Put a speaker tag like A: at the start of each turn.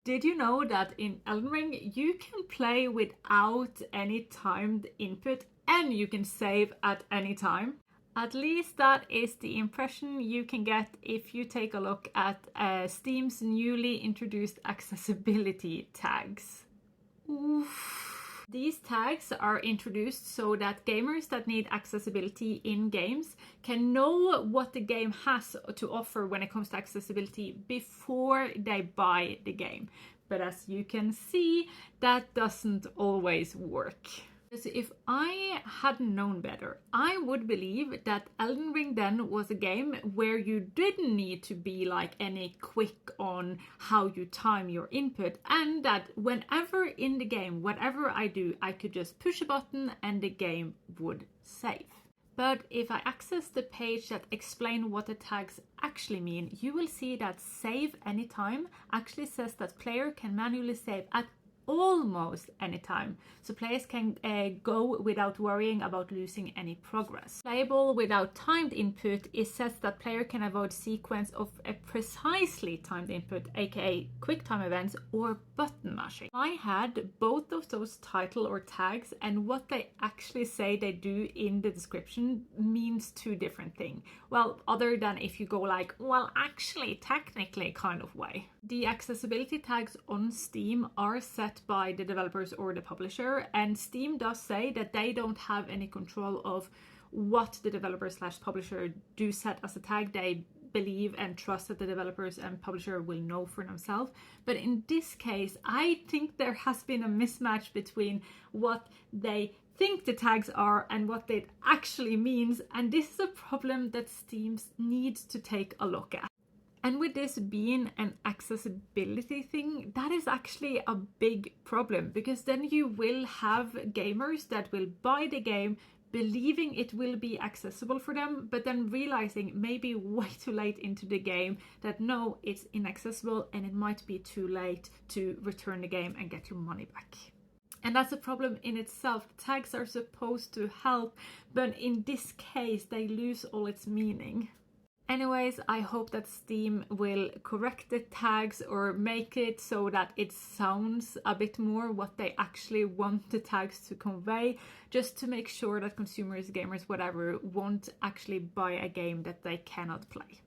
A: Did you know that in Elden Ring you can play without any timed input and you can save at any time? At least that is the impression you can get if you take a look at Steam's newly introduced accessibility tags. Oof. These tags are introduced so that gamers that need accessibility in games can know what the game has to offer when it comes to accessibility before they buy the game. But as you can see, that doesn't always work. If I hadn't known better, I would believe that Elden Ring then was a game where you didn't need to be like any quick on how you time your input, and that whenever in the game, whatever I do, I could just push a button and the game would save. But if I access the page that explains what the tags actually mean, you will see that save anytime actually says that player can manually save at almost any time, so players can go without worrying about losing any progress. Playable without timed input, it says that player can avoid sequence of a precisely timed input, aka quick time events or button mashing. I had both of those title or tags, and what they actually say they do in the description means two different things. Well, other than if you go like, well, actually, technically kind of way. The accessibility tags on Steam are set by the developers or the publisher, and Steam does say that they don't have any control of what the developer / publisher do set as a tag. They believe and trust that the developers and publisher will know for themselves. But in this case, I think there has been a mismatch between what they think the tags are and what it actually means, and this is a problem that Steam needs to take a look at. And with this being an accessibility thing, that is actually a big problem, because then you will have gamers that will buy the game believing it will be accessible for them, but then realizing maybe way too late into the game that no, it's inaccessible and it might be too late to return the game and get your money back. And that's a problem in itself. Tags are supposed to help, but in this case, they lose all its meaning. Anyways, I hope that Steam will correct the tags or make it so that it sounds a bit more what they actually want the tags to convey, just to make sure that consumers, gamers, whatever, won't actually buy a game that they cannot play.